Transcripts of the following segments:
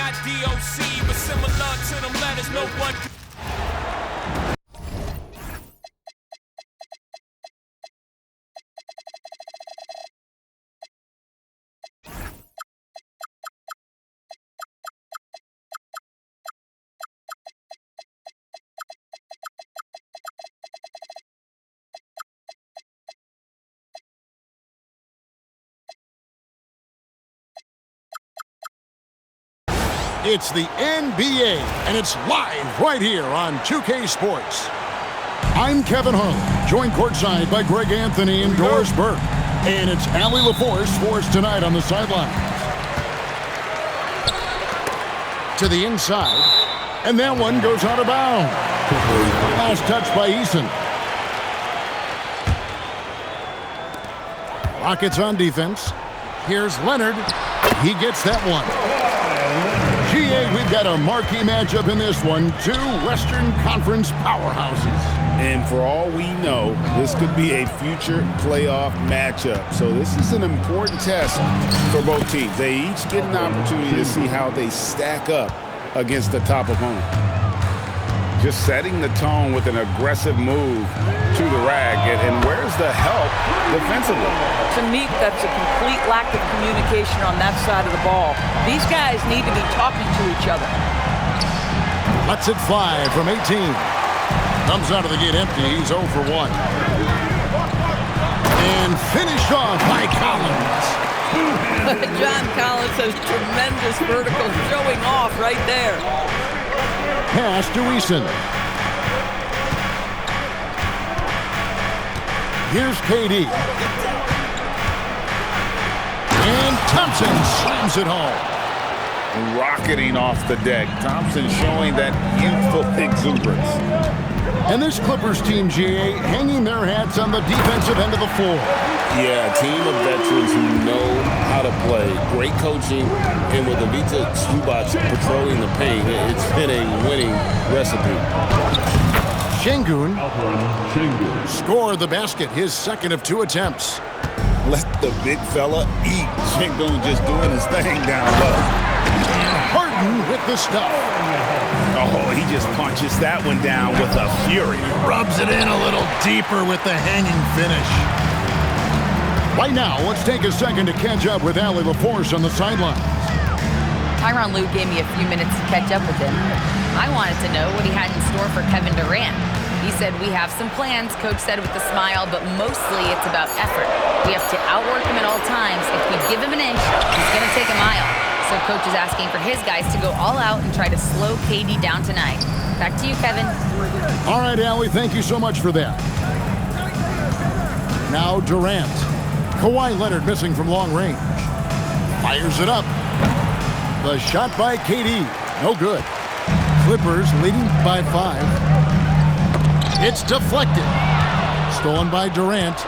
not DOC, but similar to them letters no one can. It's the NBA, and it's live right here on 2K Sports. I'm Kevin Harlan, joined courtside by Greg Anthony and Doris Burke. And it's Allie LaForce for us tonight on the sidelines. To the inside, and that one goes out of bounds. Last touch by Eason. Rockets on defense. Here's Leonard. He gets that one. GA, we've got a marquee matchup in this one. Two Western Conference powerhouses. And for all we know, this could be a future playoff matchup. So this is an important test for both teams. They each get an opportunity to see how they stack up against the top opponent. Just setting the tone with an aggressive move to the rack. And where's the help defensively? To me, that's a complete lack of communication on that side of the ball. These guys need to be talking to each other. Lets it fly from 18. Comes out of the gate empty. He's 0 for 1. And finished off by Collins. John Collins has tremendous vertical showing off right there. Pass to Eason. Here's KD. And Thompson slams it home. Rocketing off the deck. Thompson showing that youthful exuberance. And this Clippers team, GA, hanging their hats on the defensive end of the floor. Yeah, a team of veterans who know how to play. Great coaching, and with Ivica Zubac patrolling the paint, it's been a winning recipe. Şengün scored the basket, his second of 2 attempts. Let the big fella eat. Şengün just doing his thing down low. Harden with the stuff. Oh, he just punches that one down with a fury. Rubs it in a little deeper with the hanging finish. Right now, let's take a second to catch up with Allie LaForce on the sidelines. Tyronn Lue gave me a few minutes to catch up with him. I wanted to know what he had in store for Kevin Durant. He said, "We have some plans," Coach said with a smile, "but mostly it's about effort. We have to outwork him at all times. If we give him an inch, he's going to take a mile." So Coach is asking for his guys to go all out and try to slow KD down tonight. Back to you, Kevin. All right, Allie, thank you so much for that. Now Durant. Kawhi Leonard missing from long range. Fires it up. The shot by KD. No good. Clippers leading by 5. It's deflected. Stolen by Durant.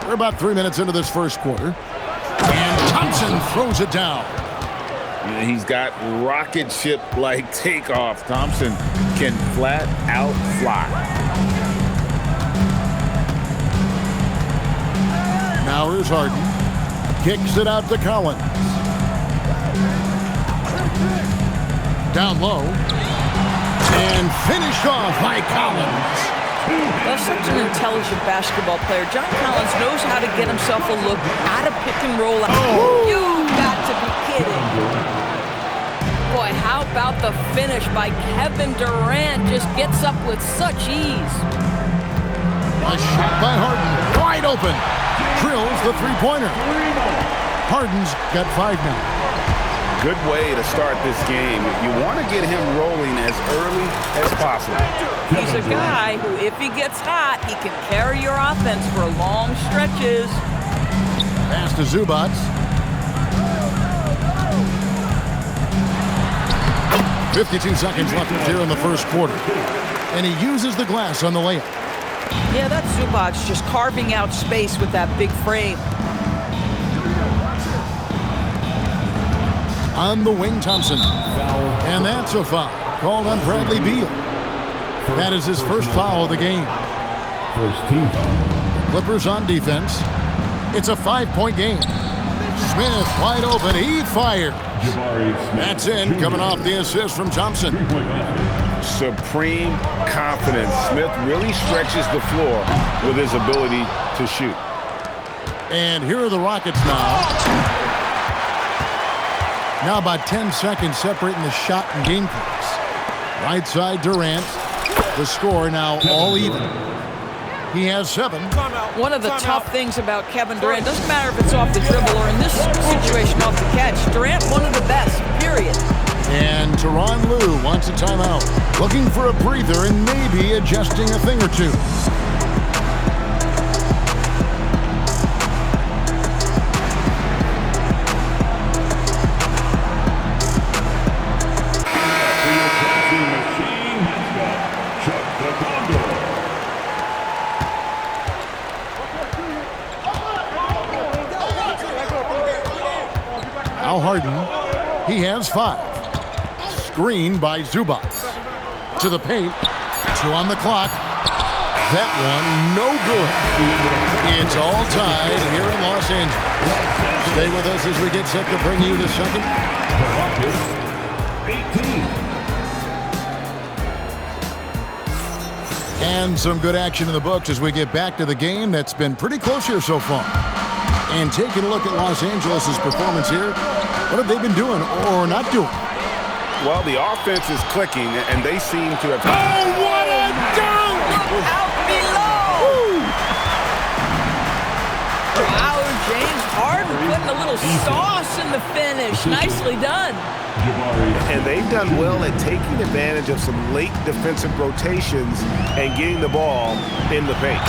We're about 3 minutes into this first quarter. And Thompson throws it down. He's got rocket ship-like takeoff. Thompson can flat out fly. Now here's Harden. Kicks it out to Collins. Down low. And finished off by Collins. That's such an intelligent basketball player. John Collins knows how to get himself a look out of pick and roll. Oh. You got to be kidding. Boy, how about the finish by Kevin Durant? Just gets up with such ease. A shot by Harden. Wide open. Drills the three-pointer. Harden's got 5 now. Good way to start this game. You want to get him rolling as early as possible. He's a guy who, if he gets hot, he can carry your offense for long stretches. Pass to Zubac. 52 seconds left here in the first quarter. And he uses the glass on the layup. Yeah, that's Zubac just carving out space with that big frame. On the wing, Thompson. And that's a foul called on Bradley Beal. That is his first foul of the game. First team. Clippers on defense. It's a 5-point game. Smith wide open. He fired. That's in, coming off the assist from Thompson. Supreme confidence. Smith really stretches the floor with his ability to shoot. And here are the Rockets now. Now about 10 seconds separating the shot and game clocks. Right side Durant. The score now all even. He has 7. One of the tough things about Kevin Durant, doesn't matter if it's off the dribble or in this situation off the catch, Durant one of the best, period. And Tyronn Lue wants a timeout. Looking for a breather and maybe adjusting a thing or two. Al Harden, he has 5. Screen by Zubac. To the paint, 2 on the clock. That one, no good. It's all tied here in Los Angeles. Stay with us as we get set to bring you the second. And some good action in the books as we get back to the game that's been pretty close here so far. And taking a look at Los Angeles' performance here, what have they been doing or not doing? Well, the offense is clicking, and they seem to have... Oh, what a dunk! Out below! Wow, James Harden putting a little sauce in the finish. Nicely done. And they've done well at taking advantage of some late defensive rotations and getting the ball in the paint.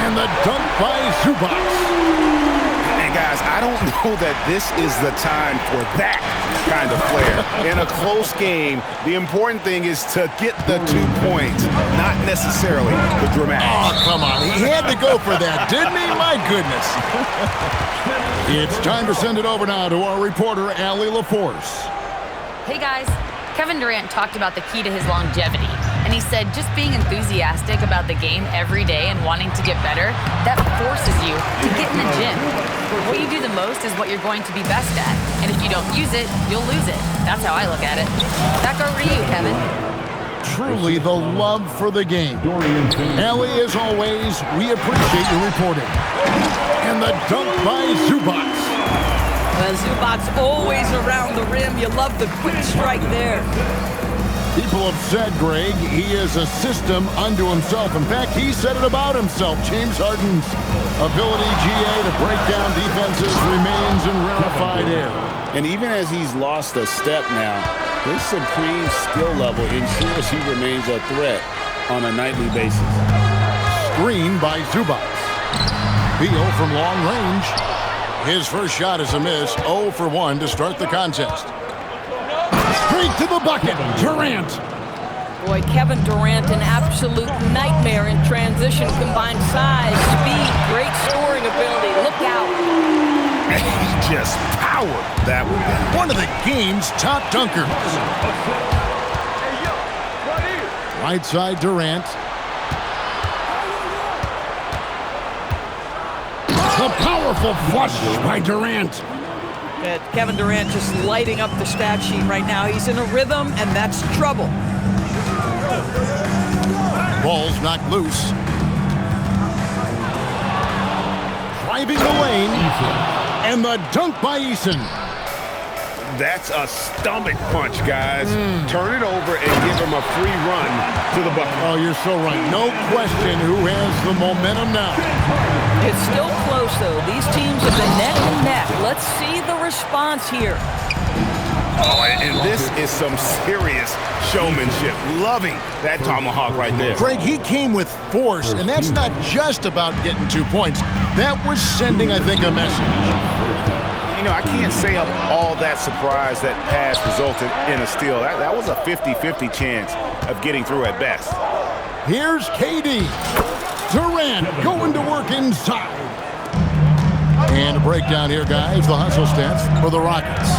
And the dunk by Zubac. And guys, I don't know that this is the time for that kind of flair. In a close game, the important thing is to get the 2 points, not necessarily the dramatic. Oh, come on. He had to go for that, didn't he? My goodness. It's time to send it over now to our reporter, Allie LaForce. Hey guys, Kevin Durant talked about the key to his longevity, and he said just being enthusiastic about the game every day and wanting to get better, that forces you to get in the gym. What you do the most is what you're going to be best at, and if you don't use it, you'll lose it. That's how I look at it. Back over to you, Kevin. Truly the love for the game. Allie, as always, we appreciate your reporting. And the dunk by Zubac. Well, Zubac's always around the rim. You love the quick strike there. People have said, Greg, he is a system unto himself. In fact, he said it about himself. James Harden's ability, GA, to break down defenses remains in rarefied air. And even as he's lost a step now, his supreme skill level ensures he remains a threat on a nightly basis. Screen by Zubac. Beal from long range. His first shot is a miss. 0 for 1 to start the contest. Straight to the bucket. Durant. Boy, Kevin Durant, an absolute nightmare in transition. Combined size, speed, great scoring ability. Look out. He just powered that one down. One of the game's top dunkers. Right side Durant. The powerful flush by Durant. Kevin Durant just lighting up the stat sheet right now. He's in a rhythm, and that's trouble. Ball's knocked loose. Driving the lane. And the dunk by Eason. That's a stomach punch, guys. Turn it over and give him a free run to the bucket. Oh, you're so right. No question who has the momentum now. It's still close, though. These teams have been neck and neck. Let's see the response here. Oh, and this is some serious showmanship. Loving that tomahawk right there. Greg, he came with force, and that's not just about getting 2 points. That was sending, I think, a message. You know, I can't say I'm all that surprised that pass resulted in a steal. That was a 50-50 chance of getting through at best. Here's KD. Durant going to work inside. And a breakdown here, guys. The hustle stats for the Rockets.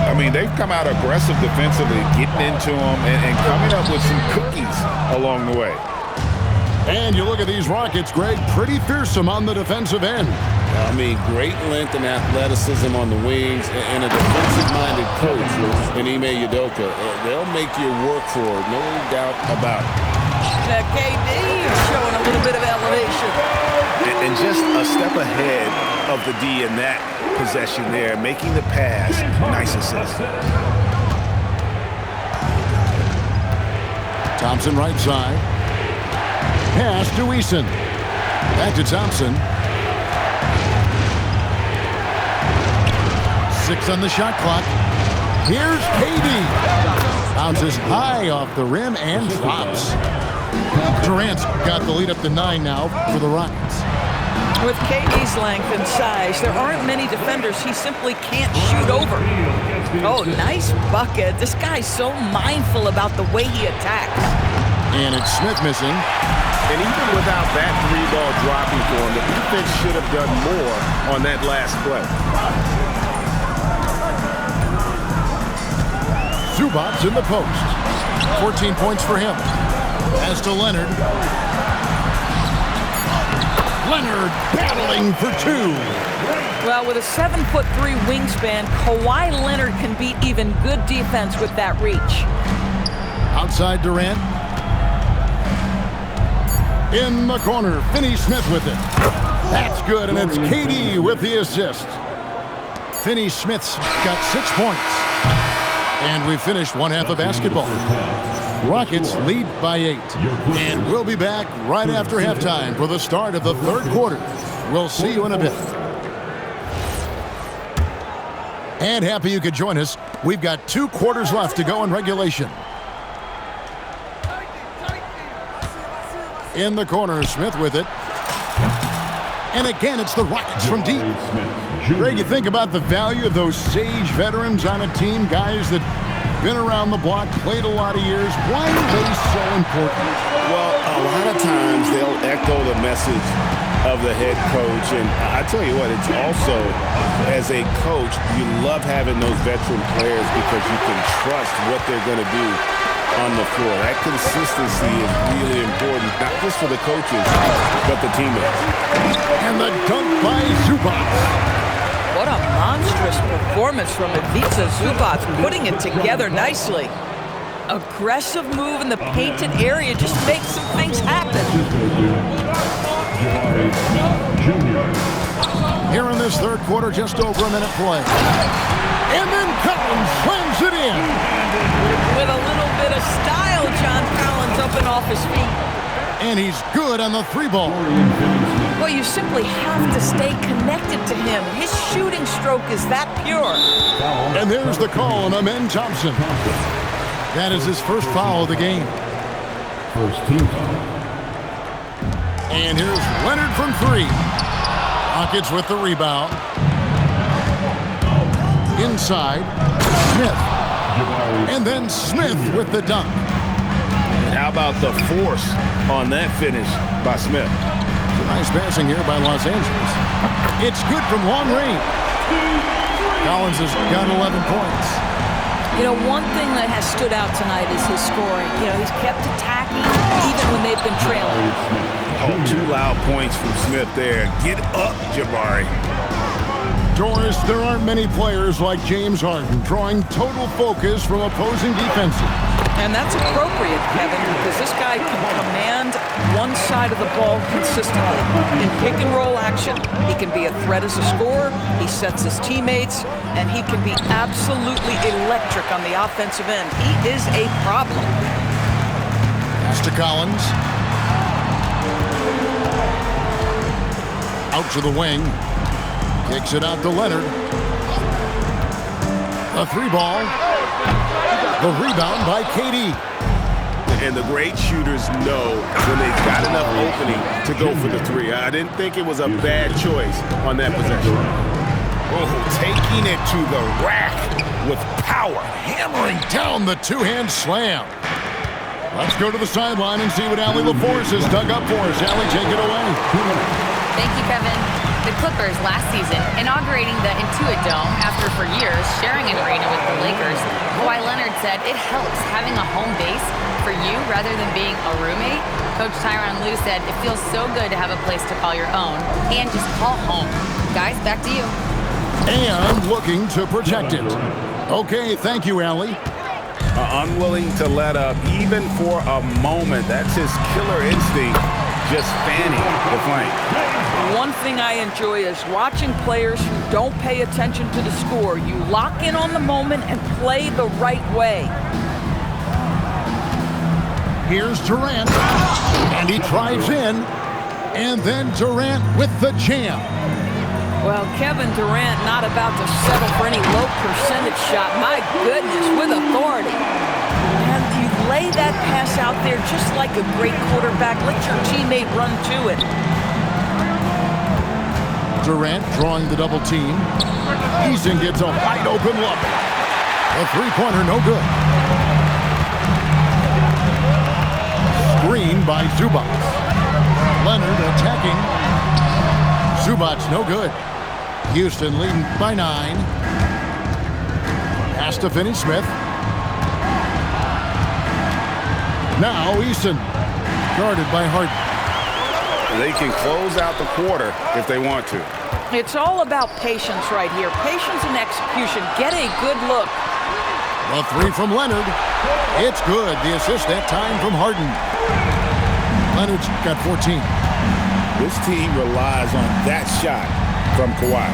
I mean, they've come out aggressive defensively, getting into them and coming up with some cookies along the way. And you look at these Rockets, Greg, pretty fearsome on the defensive end. I mean, great length and athleticism on the wings, and a defensive-minded coach in Ime Udoka. They'll make you work for it, no doubt about it. KD showing a little bit of elevation. And just a step ahead of the D in that possession there, making the pass. Nice assist. Thompson right side. Pass to Eason. Back to Thompson. 6 on the shot clock. Here's KD. Bounces high off the rim and drops. Durant's got the lead up to 9 now for the Rockets. With KD's length and size, there aren't many defenders he simply can't shoot over. Oh, nice bucket. This guy's so mindful about the way he attacks. And it's Smith missing. And even without that 3-ball dropping for him, the defense should have done more on that last play. Zubac's in the post. 14 points for him. Pass to Leonard. Leonard battling for 2. Well, with a 7'3" wingspan, Kawhi Leonard can beat even good defense with that reach. Outside Durant. In the corner, Finney-Smith with it. That's good, and it's KD with the assist. Finney-Smith's got 6 points. And we finished one half of basketball. Rockets lead by 8. And we'll be back right after halftime for the start of the third quarter. We'll see you in a bit. And happy you could join us. We've got 2 quarters left to go in regulation. In the corner, Smith with it. And again, it's the Rockets from deep. Greg, you think about the value of those sage veterans on a team, guys that been around the block, played a lot of years. Why are they so important? Well, a lot of times they'll echo the message of the head coach. And I tell you what, it's also, as a coach, you love having those veteran players because you can trust what they're going to do on the floor. That consistency is really important, not just for the coaches, but the teammates. And the dunk by Zubac. What a monstrous performance from Ivica Zubac, putting it together nicely. Aggressive move in the painted area just makes some things happen. Here in this third quarter, just over a minute play. And then Collins slams it in. With a little bit of style, John Collins up and off his feet. And he's good on the 3-ball. Well, you simply have to stay connected to him. His shooting stroke is that pure. And there's the call on Amen Thompson. That is his first foul of the game. First team foul. And here's Leonard from 3. Rockets with the rebound. Inside, Smith. And then Smith with the dunk. How about the force on that finish by Smith? Nice passing here by Los Angeles. It's good from long range. Collins has got 11 points. You know, one thing that has stood out tonight is his scoring. You know, he's kept attacking even when they've been trailing. Oh, 2 loud points from Smith there. Get up, Jabari. Doris, there aren't many players like James Harden drawing total focus from opposing defenses. And that's appropriate, Kevin, because this guy can command one side of the ball consistently. In pick-and-roll action, he can be a threat as a scorer, he sets his teammates, and he can be absolutely electric on the offensive end. He is a problem. Pass to Collins. Out to the wing. Kicks it out to Leonard. A 3-ball. The rebound by KD. And the great shooters know when they've got enough opening to go for the 3. I didn't think it was a bad choice on that possession. Oh, taking it to the rack with power, hammering down the 2-hand slam. Let's go to the sideline and see what Allie LaForce has dug up for us. Allie, take it away. Thank you, Kevin. The Clippers last season, inaugurating the Intuit Dome after for years sharing an arena with the Lakers, Kawhi Leonard said it helps having a home base for you rather than being a roommate. Coach Tyronn Lue said it feels so good to have a place to call your own and just call home. Guys, back to you. And looking to protect it. Okay, thank you, Allie. Unwilling to let up even for a moment. That's his killer instinct, just fanning the flank. One thing I enjoy is watching players who don't pay attention to the score. You lock in on the moment and play the right way. Here's Durant, and he drives in, and then Durant with the jam. Well, Kevin Durant not about to settle for any low percentage shot. My goodness, with authority. And you lay that pass out there just like a great quarterback. Let your teammate run to it. Durant drawing the double team. Eason gets a wide open look. The three-pointer no good. Screen by Zubac. Leonard attacking. Zubac no good. Houston leading by 9. Pass to Finney-Smith. Now Eason, guarded by Harden. They can close out the quarter if they want to. It's all about patience right here. Patience and execution. Get a good look. The three from Leonard. It's good. The assist that time from Harden. Leonard's got 14. This team relies on that shot from Kawhi.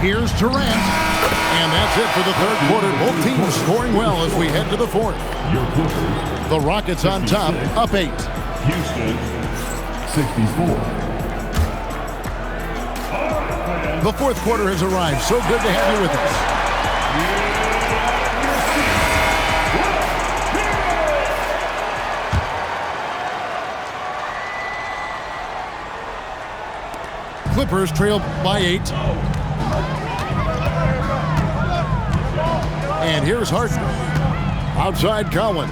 Here's Durant. And that's it for the third quarter. Both teams scoring well as we head to the fourth. Your Clippers. The Rockets on top, up 8. Houston, 64. The fourth quarter has arrived. So good to have you with us. Clippers trail by 8. And here's Harden. Outside Collins.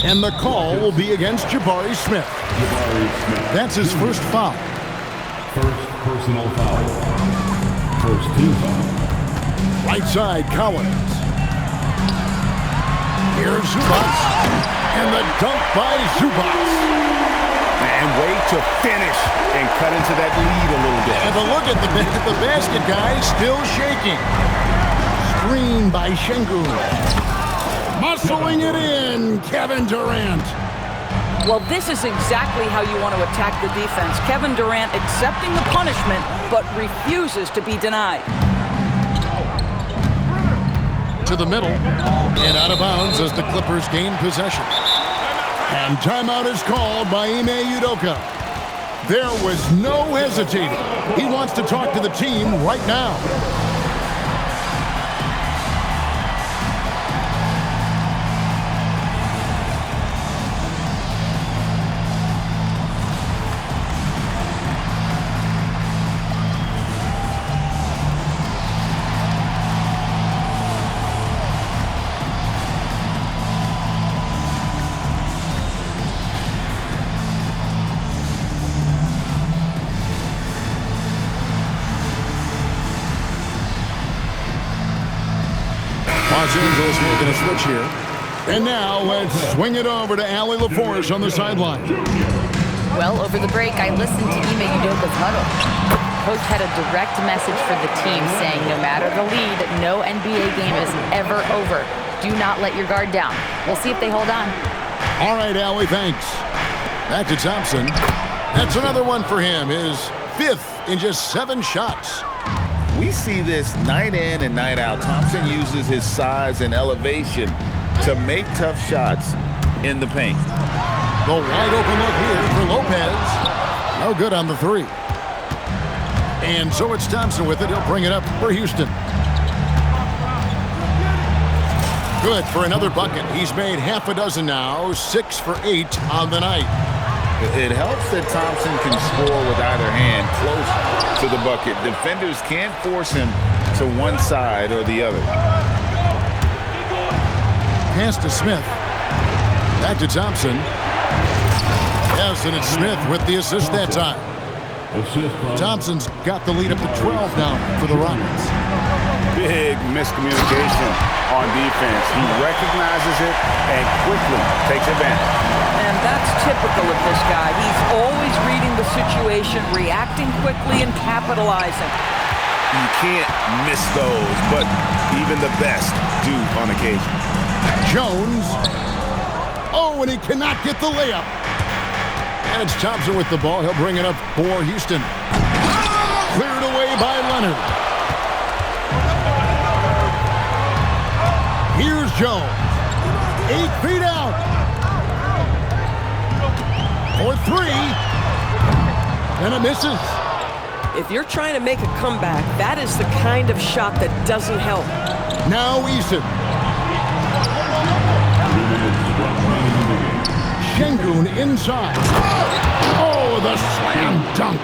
And the call will be against Jabari Smith. That's his first foul. First personal foul. First team foul. Right side, Collins. Here's Zubac. And the dunk by Zubac. And wait to finish and cut into that lead a little bit. And a look at the basket, guys, still shaking. Screen by Şengün. Muscling it in, Kevin Durant. Well, this is exactly how you want to attack the defense. Kevin Durant accepting the punishment, but refuses to be denied. To the middle, and out of bounds as the Clippers gain possession. And timeout is called by Ime Udoka. There was no hesitating. He wants to talk to the team right now. Los Angeles making a switch here. And now let's swing it over to Allie LaForce on the sideline. Well, over the break, I listened to Ime Udoka's huddle. Coach had a direct message for the team saying no matter the lead, no NBA game is ever over. Do not let your guard down. We'll see if they hold on. All right, Allie, thanks. Back to Thompson. That's another one for him. His 5th in just 7 shots. We see this night in and night out. Thompson uses his size and elevation to make tough shots in the paint. The wide open look here for Lopez. No good on the 3. And so it's Thompson with it. He'll bring it up for Houston. Good for another bucket. He's made half a dozen now. 6 for 8 on the night. It helps that Thompson can score with either hand close to the bucket. Defenders can't force him to one side or the other. Pass to Smith. Back to Thompson. Yes, and it's Smith with the assist that time. Assist from Thompson's got the lead up to 12 now for the Rockets. Big miscommunication on defense. He recognizes it and quickly takes advantage. And that's typical of this guy. He's always reading the situation, reacting quickly, and capitalizing. You can't miss those, but even the best do on occasion. Jones. Oh, and he cannot get the layup. And it's Thompson with the ball. He'll bring it up for Houston. Cleared away by Leonard. Here's Jones. 8 feet out. For 3. And it misses. If you're trying to make a comeback, that is the kind of shot that doesn't help. Now Eason. Şengün inside. Oh, the slam dunk.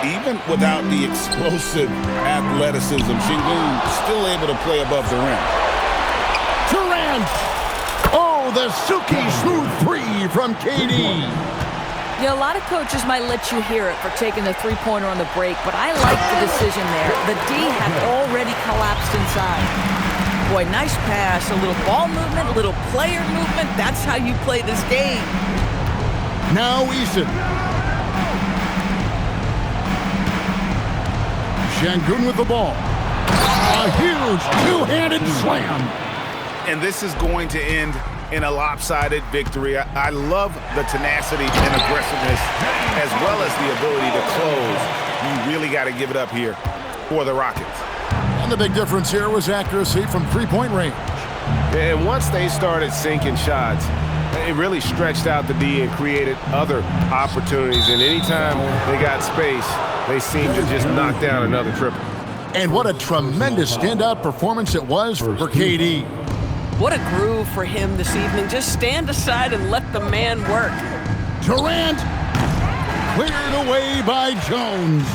Even without the explosive athleticism, Şengün still able to play above the rim. Durant. Oh, the silky smooth 3 from KD. Yeah, a lot of coaches might let you hear it for taking the three-pointer on the break, but I like the decision there. The D had already collapsed inside. Boy, nice pass, a little ball movement, a little player movement. That's how you play this game. Now Eason. Şengün with the ball. A huge two-handed slam. And this is going to end in a lopsided victory. I love the tenacity and aggressiveness as well as the ability to close. You really got to give it up here for the Rockets. And the big difference here was accuracy from three-point range. And once they started sinking shots, it really stretched out the D and created other opportunities. And anytime they got space, they seemed to just knock down another triple. And what a tremendous standout performance it was for KD. What a groove for him this evening. Just stand aside and let the man work. Durant cleared away by Jones.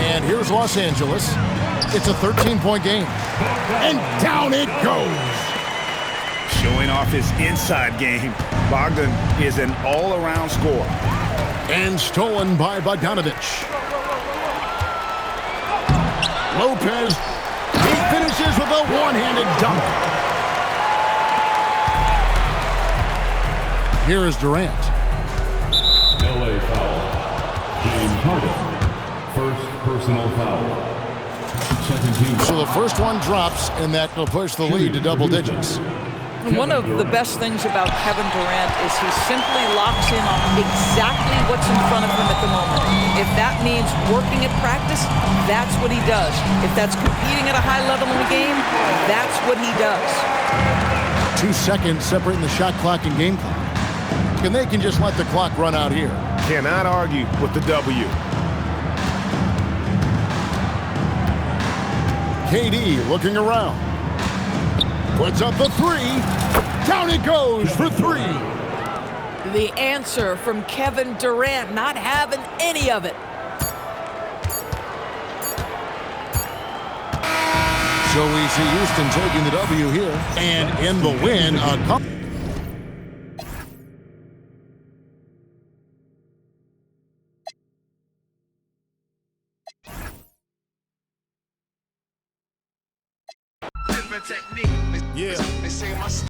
And here's Los Angeles. It's a 13-point game. And down it goes. Showing off his inside game, Bogdan is an all-around scorer. And stolen by Bogdanovic. Lopez, he finishes with a one-handed dunk. Here is Durant. LA foul. James Harden. First personal foul. Second team. So the first one drops, and that will push the lead to double digits. And one of the best things about Kevin Durant is he simply locks in on exactly what's in front of him at the moment. If that means working at practice, that's what he does. If that's competing at a high level in the game, that's what he does. 2 seconds separating the shot clock and game clock. And they can just let the clock run out here. Cannot argue with the W. KD looking around. Puts up the 3. Down it goes for 3. The answer from Kevin Durant, not having any of it. So we see Houston taking the W here. And in the win, Yeah.